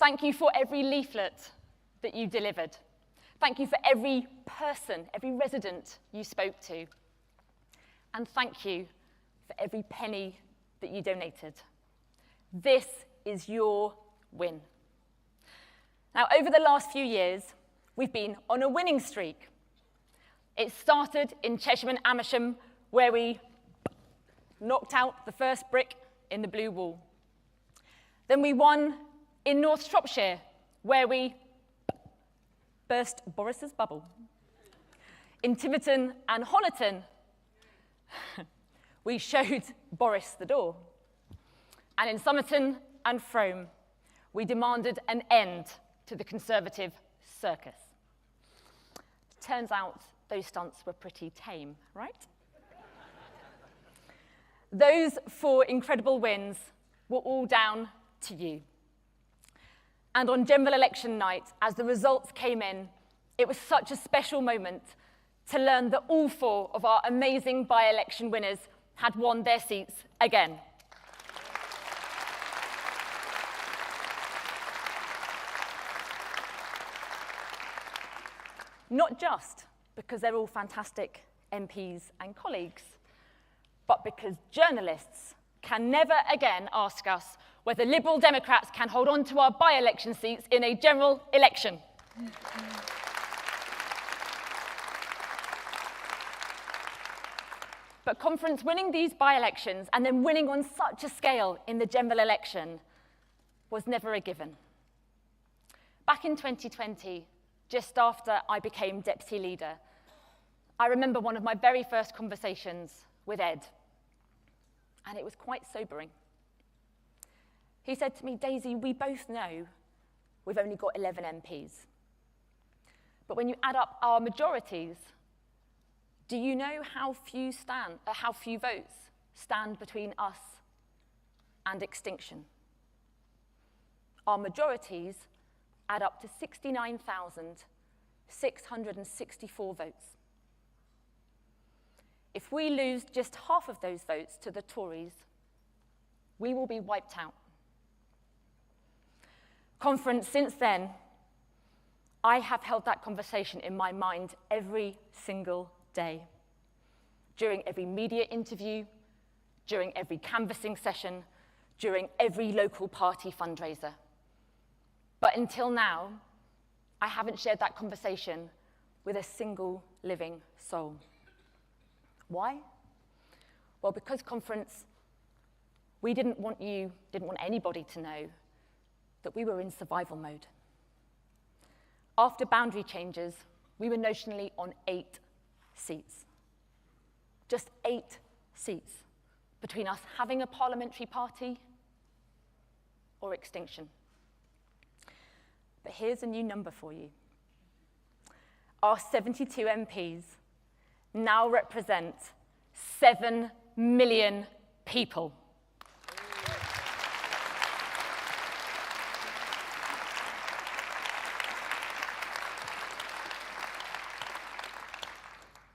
Thank you for every leaflet that you delivered. Thank you for every person, every resident you spoke to. And thank you for every penny that you donated. This is your win. Now, over the last few years, we've been on a winning streak. It started in Chesham and Amersham, where we knocked out the first brick in the blue wall. Then we won in North Shropshire, where we burst Boris's bubble. In Tiverton and Honiton, we showed Boris the door. And in Somerton and Frome, we demanded an end to the Conservative circus. Turns out those stunts were pretty tame, right? Those 4 incredible wins were all down to you. And on general election night, as the results came in, it was such a special moment to learn that all 4 of our amazing by-election winners had won their seats again. Not just because they're all fantastic MPs and colleagues, but because journalists can never again ask us whether Liberal Democrats can hold on to our by-election seats in a general election. But Conference winning these by-elections and then winning on such a scale in the general election was never a given. Back in 2020, just after I became deputy leader, I remember one of my very first conversations with Ed, and it was quite sobering. He said to me, "Daisy, we both know we've only got 11 MPs. But when you add up our majorities, do you know how few votes stand between us and extinction? Our majorities add up to 69,664 votes. If we lose just half of those votes to the Tories, we will be wiped out." Conference, since then, I have held that conversation in my mind every single day. During every media interview, during every canvassing session, during every local party fundraiser. But until now, I haven't shared that conversation with a single living soul. Why? Well, because Conference, we didn't want anybody to know that we were in survival mode. After boundary changes, we were notionally on 8 seats. Just 8 seats between us having a parliamentary party or extinction. But here's a new number for you. Our 72 MPs now represent 7 million people.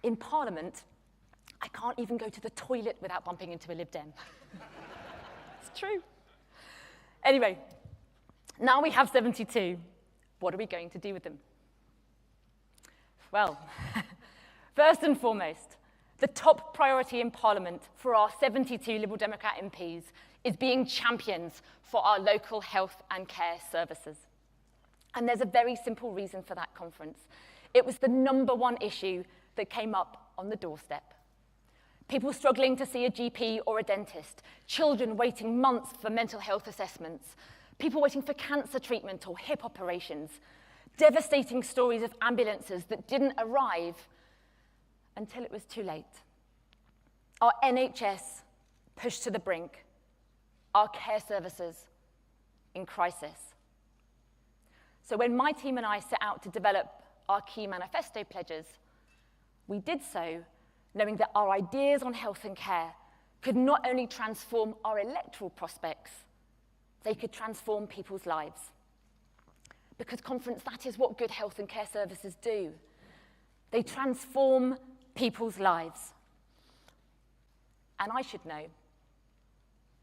In Parliament, I can't even go to the toilet without bumping into a Lib Dem. It's true. Anyway, now we have 72. What are we going to do with them? Well, first and foremost, the top priority in Parliament for our 72 Liberal Democrat MPs is being champions for our local health and care services. And there's a very simple reason for that, Conference. It was the #1 issue that came up on the doorstep. People struggling to see a GP or a dentist, children waiting months for mental health assessments, people waiting for cancer treatment or hip operations, devastating stories of ambulances that didn't arrive until it was too late. Our NHS pushed to the brink, our care services in crisis. So when my team and I set out to develop our key manifesto pledges, we did so knowing that our ideas on health and care could not only transform our electoral prospects, they could transform people's lives. Because, Conference, that is what good health and care services do. They transform people's lives. And I should know,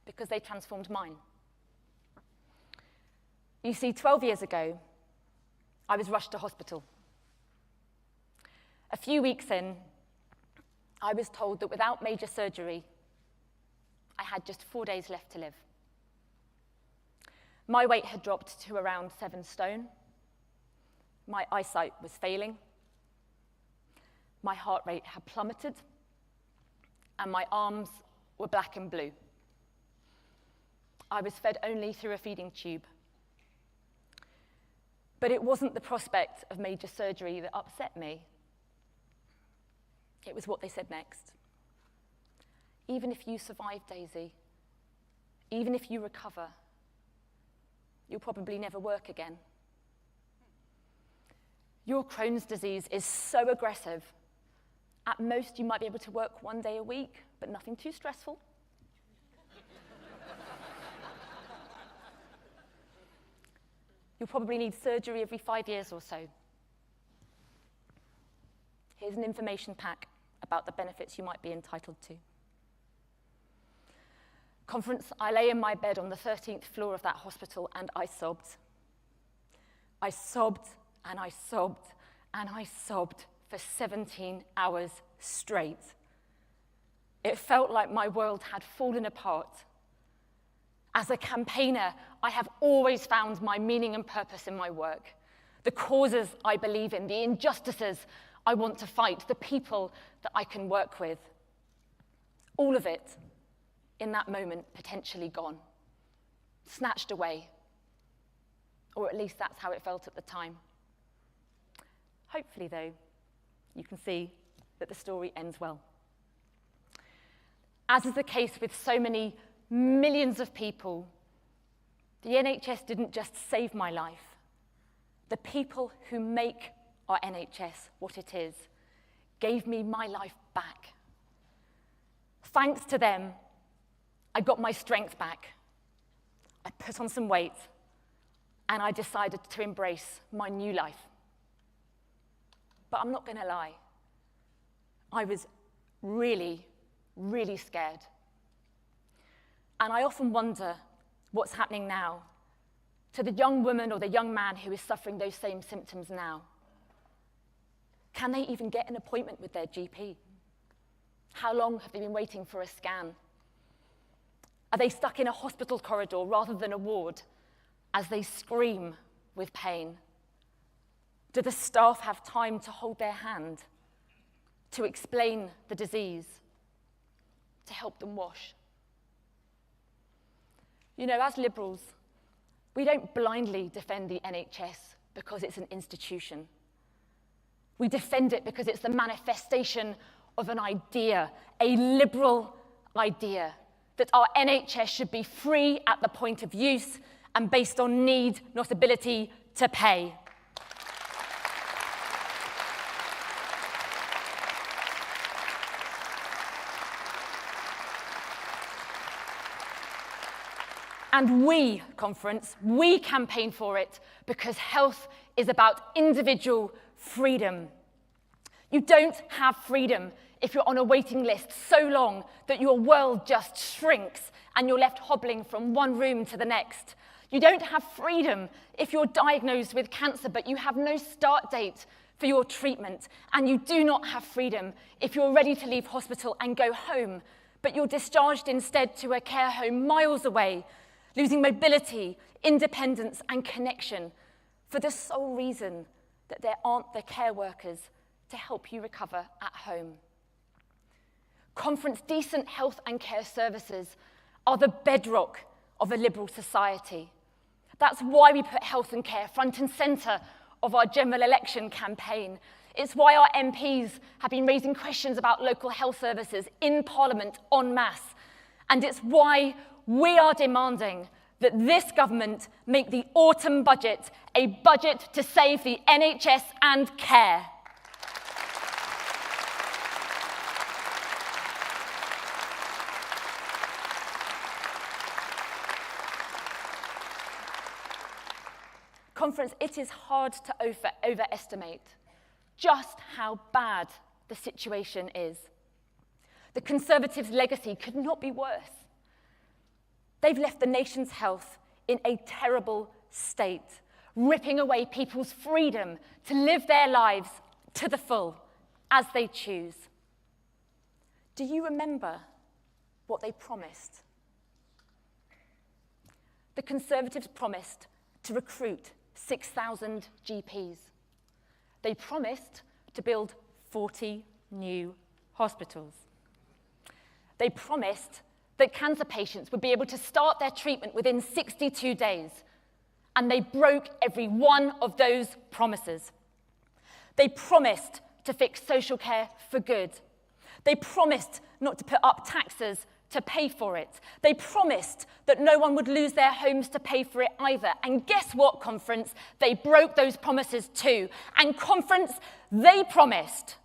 because they transformed mine. You see, 12 years ago, I was rushed to hospital. A few weeks in, I was told that without major surgery, I had just 4 days left to live. My weight had dropped to around 7 stone. My eyesight was failing. My heart rate had plummeted, and my arms were black and blue. I was fed only through a feeding tube. But it wasn't the prospect of major surgery that upset me. It was what they said next. Even if you survive, Daisy, even if you recover, you'll probably never work again. Your Crohn's disease is so aggressive. At most, you might be able to work 1 day a week, but nothing too stressful. You'll probably need surgery every 5 years or so. Here's an information pack about the benefits you might be entitled to. Conference, I lay in my bed on the 13th floor of that hospital and I sobbed. I sobbed and I sobbed and I sobbed for 17 hours straight. It felt like my world had fallen apart. As a campaigner, I have always found my meaning and purpose in my work. The causes I believe in, the injustices I want to fight, the people that I can work with. All of it, in that moment, potentially gone, snatched away. Or at least that's how it felt at the time. Hopefully, though, you can see that the story ends well. As is the case with so many millions of people, the NHS didn't just save my life. The people who make our NHS what it is gave me my life back. Thanks to them, I got my strength back. I put on some weight, and I decided to embrace my new life. But I'm not going to lie. I was really, really scared. And I often wonder what's happening now to the young woman or the young man who is suffering those same symptoms now. Can they even get an appointment with their GP? How long have they been waiting for a scan? Are they stuck in a hospital corridor rather than a ward as they scream with pain? Do the staff have time to hold their hand, to explain the disease, to help them wash? You know, as Liberals, we don't blindly defend the NHS because it's an institution. We defend it because it's the manifestation of an idea, a liberal idea, that our NHS should be free at the point of use and based on need, not ability to pay. And we, Conference, we campaign for it because health is about individual freedom. You don't have freedom if you're on a waiting list so long that your world just shrinks and you're left hobbling from one room to the next. You don't have freedom if you're diagnosed with cancer but you have no start date for your treatment. And you do not have freedom if you're ready to leave hospital and go home, but you're discharged instead to a care home miles away, losing mobility, independence, and connection for the sole reason that there aren't the care workers to help you recover at home. Conference, decent health and care services are the bedrock of a liberal society. That's why we put health and care front and centre of our general election campaign. It's why our MPs have been raising questions about local health services in Parliament en masse. And it's why we are demanding that this government make the autumn budget a budget to save the NHS and care. Conference, it is hard to overestimate just how bad the situation is. The Conservatives' legacy could not be worse. They've left the nation's health in a terrible state, ripping away people's freedom to live their lives to the full as they choose. Do you remember what they promised? The Conservatives promised to recruit 6,000 GPs. They promised to build 40 new hospitals. They promised that cancer patients would be able to start their treatment within 62 days, and they broke every one of those promises. They promised to fix social care for good. They promised not to put up taxes to pay for it. They promised that no one would lose their homes to pay for it either. And guess what, Conference? They broke those promises too. And Conference, they promised,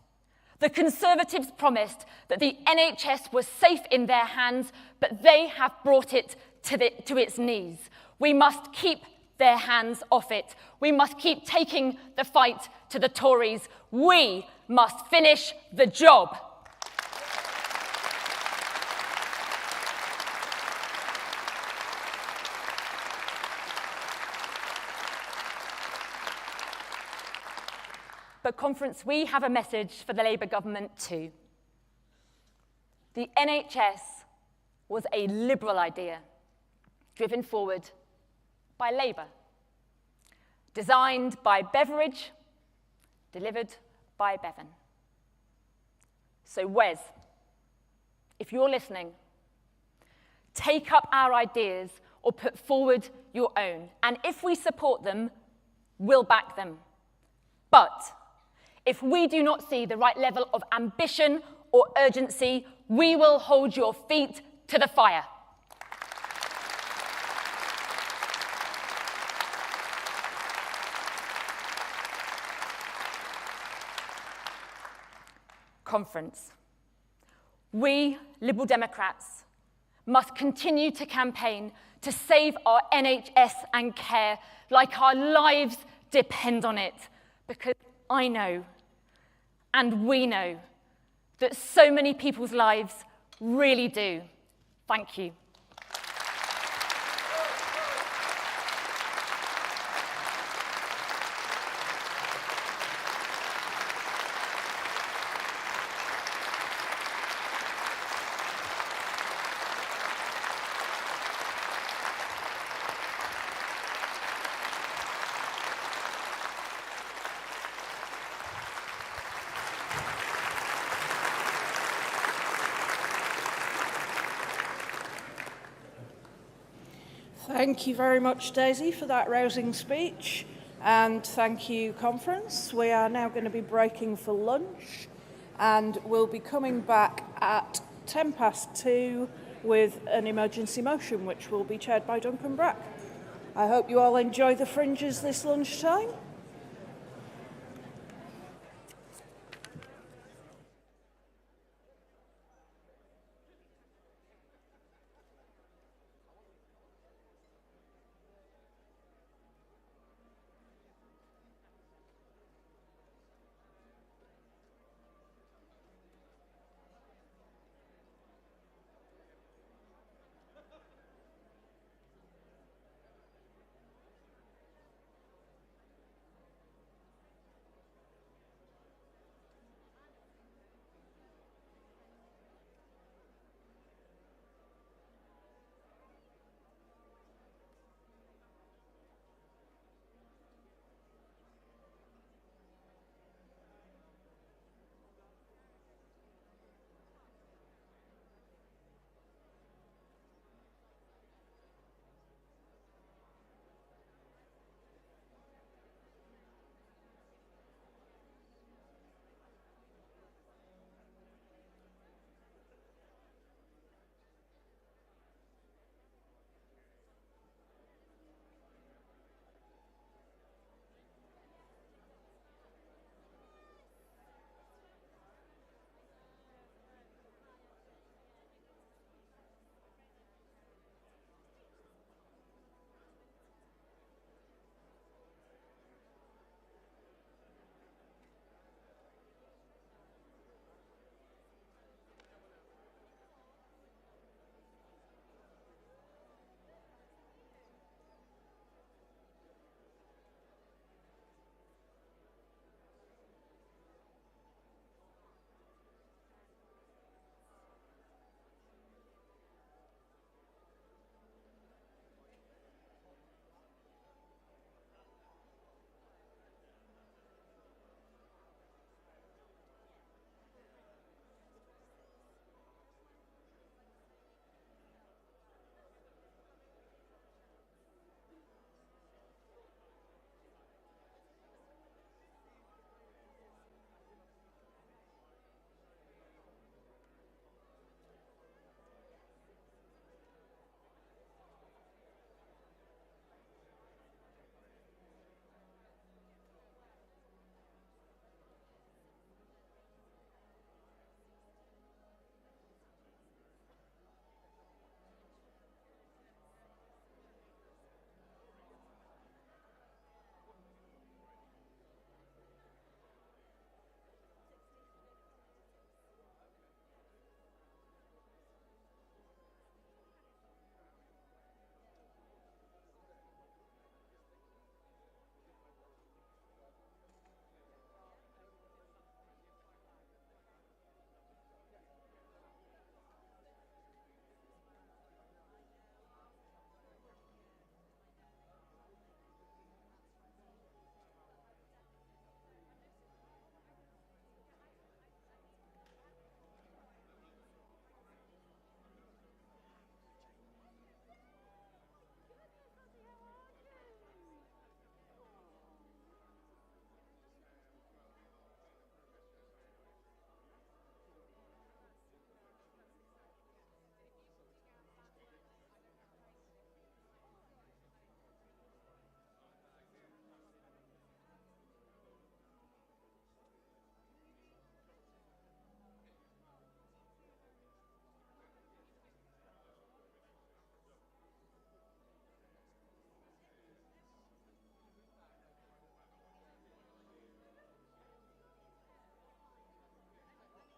the Conservatives promised that the NHS was safe in their hands, but they have brought it to its knees. We must keep their hands off it. We must keep taking the fight to the Tories. We must finish the job. But Conference, we have a message for the Labour government too. The NHS was a Liberal idea, driven forward by Labour, designed by Beveridge, delivered by Bevan. So Wes, if you're listening, take up our ideas or put forward your own. And if we support them, we'll back them. But if we do not see the right level of ambition or urgency, we will hold your feet to the fire. Conference. We, Liberal Democrats, must continue to campaign to save our NHS and care like our lives depend on it, because I know, and we know, that so many people's lives really do. Thank you. Thank you very much, Daisy, for that rousing speech. And thank you, Conference. We are now going to be breaking for lunch, and we'll be coming back at 2:10 with an emergency motion, which will be chaired by Duncan Brack. I hope you all enjoy the fringes this lunchtime.